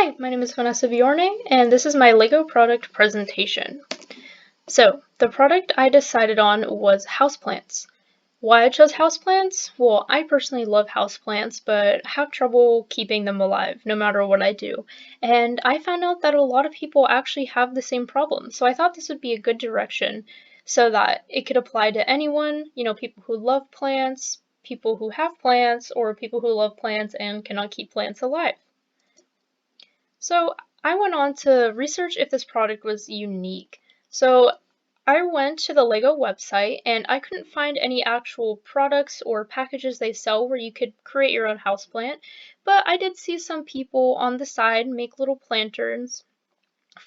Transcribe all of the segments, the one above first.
Hi, my name is Vanessa Viorne, and this is my LEGO product presentation. So, the product I decided on was houseplants. Why I chose houseplants? Well, I personally love houseplants, but have trouble keeping them alive no matter what I do. And I found out that a lot of people actually have the same problem, so I thought this would be a good direction so that it could apply to anyone, people who love plants, people who have plants, or people who love plants and cannot keep plants alive. So I went on to research if this product was unique. So I went to the LEGO website and I couldn't find any actual products or packages they sell where you could create your own houseplant, but I did see some people on the side make little planters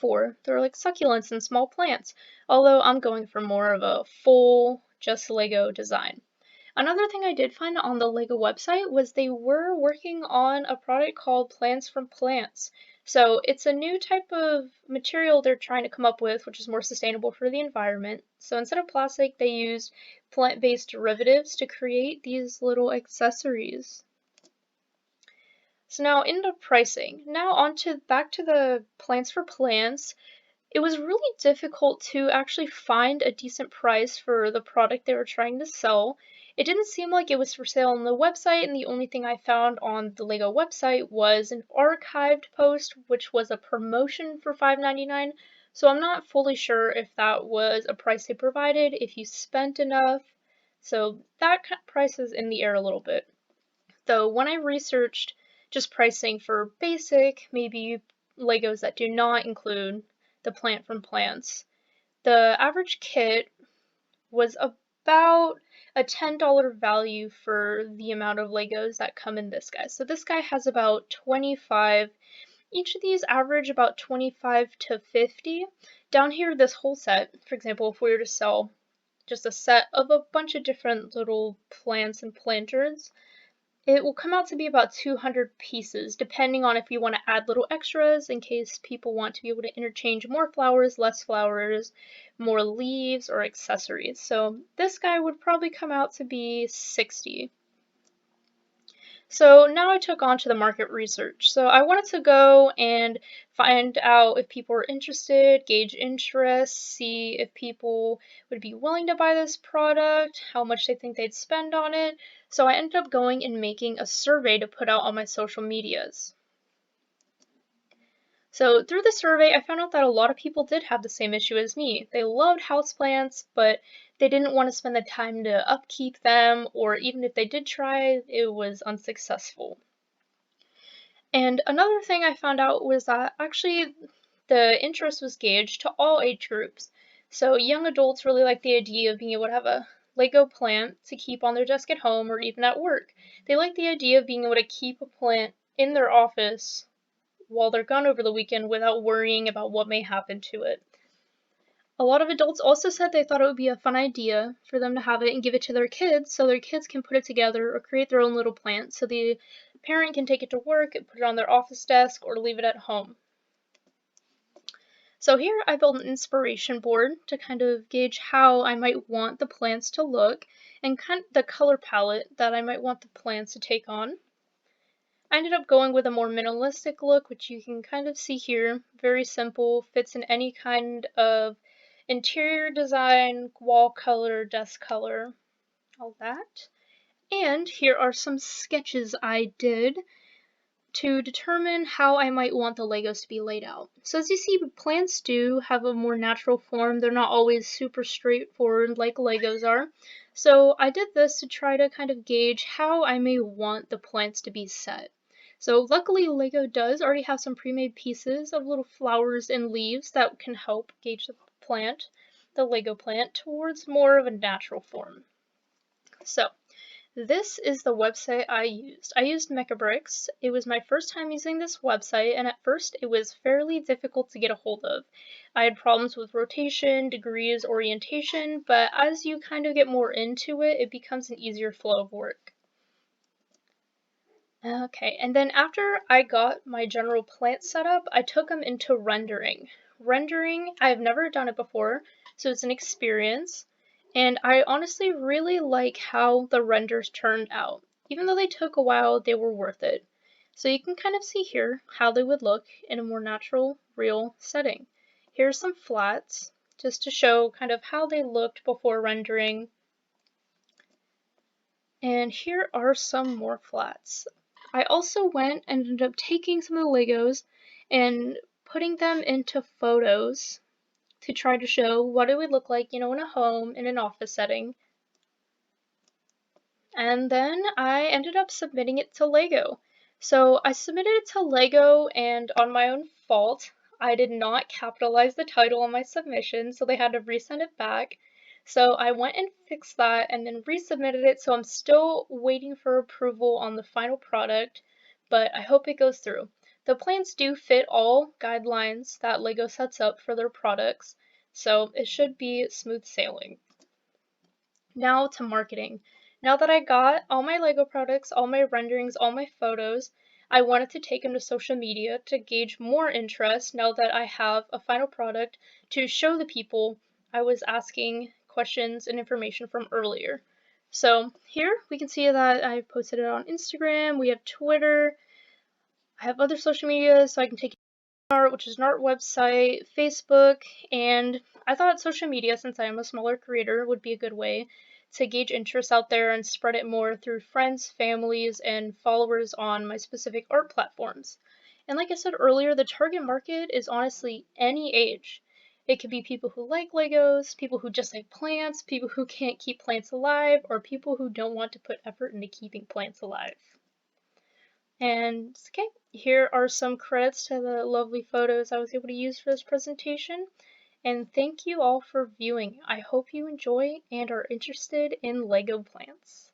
they're like succulents and small plants, although I'm going for more of a full, just LEGO design. Another thing I did find on the LEGO website was they were working on a product called Plants from Plants. So it's a new type of material they're trying to come up with, which is more sustainable for the environment. So instead of plastic, they used plant-based derivatives to create these little accessories. So now into pricing. Now back to the Plants for Plants. It was really difficult to actually find a decent price for the product they were trying to sell. It didn't seem like it was for sale on the website, and the only thing I found on the LEGO website was an archived post, which was a promotion for $5.99. So I'm not fully sure if that was a price they provided, if you spent enough. So that price is in the air a little bit. Though when I researched just pricing for basic, maybe Legos that do not include the plant from plants, the average kit was about a $10 value for the amount of Legos that come in this guy. So this guy has about 25. Each of these average about 25 to 50. Down here, this whole set, for example, if we were to sell just a set of a bunch of different little plants and planters, it will come out to be about 200 pieces, depending on if you want to add little extras in case people want to be able to interchange more flowers, less flowers, more leaves, or accessories. So this guy would probably come out to be 60. So now I took on to the market research. So I wanted to go and find out if people were interested, gauge interest, see if people would be willing to buy this product, how much they think they'd spend on it. So I ended up going and making a survey to put out on my social medias. So through the survey, I found out that a lot of people did have the same issue as me. They loved houseplants, but they didn't want to spend the time to upkeep them, or even if they did try, it was unsuccessful. And another thing I found out was that actually the interest was gauged to all age groups. So young adults really like the idea of being able to have a Lego plant to keep on their desk at home or even at work. They like the idea of being able to keep a plant in their office while they're gone over the weekend without worrying about what may happen to it. A lot of adults also said they thought it would be a fun idea for them to have it and give it to their kids so their kids can put it together or create their own little plant so the parent can take it to work and put it on their office desk or leave it at home. So here I built an inspiration board to kind of gauge how I might want the plants to look and kind of the color palette that I might want the plants to take on. I ended up going with a more minimalistic look, which you can kind of see here. Very simple, fits in any kind of interior design, wall color, desk color, all that. And here are some sketches I did to determine how I might want the Legos to be laid out. So as you see, plants do have a more natural form. They're not always super straightforward like Legos are. So I did this to try to kind of gauge how I may want the plants to be set. So luckily LEGO does already have some pre-made pieces of little flowers and leaves that can help gauge the LEGO plant, towards more of a natural form. So this is the website I used. I used Mechabricks. It was my first time using this website, and at first it was fairly difficult to get a hold of. I had problems with rotation, degrees, orientation, but as you kind of get more into it, it becomes an easier flow of work. Okay, and then after I got my general plant setup, I took them into rendering. Rendering, I've never done it before, so it's an experience, and I honestly really like how the renders turned out. Even though they took a while, they were worth it. So you can kind of see here how they would look in a more natural, real setting. Here's some flats, just to show kind of how they looked before rendering. And here are some more flats. I also went and ended up taking some of the Legos and putting them into photos to try to show what it would look like, in a home, in an office setting. And then I ended up submitting it to Lego. So I submitted it to Lego, and on my own fault, I did not capitalize the title on my submission, so they had to resend it back. So I went and fixed that and then resubmitted it, so I'm still waiting for approval on the final product, but I hope it goes through. The plans do fit all guidelines that Lego sets up for their products, so it should be smooth sailing. Now to marketing. Now that I got all my Lego products, all my renderings, all my photos, I wanted to take them to social media to gauge more interest now that I have a final product to show the people I was asking questions and information from earlier. So here we can see that I posted it on Instagram, we have Twitter, I have other social media, so I can take art, which is an art website, Facebook, and I thought social media, since I am a smaller creator, would be a good way to gauge interest out there and spread it more through friends, families, and followers on my specific art platforms. And like I said earlier, the target market is honestly any age. It could be people who like Legos, people who just like plants, people who can't keep plants alive, or people who don't want to put effort into keeping plants alive. And okay, here are some credits to the lovely photos I was able to use for this presentation. And thank you all for viewing. I hope you enjoy and are interested in Lego plants.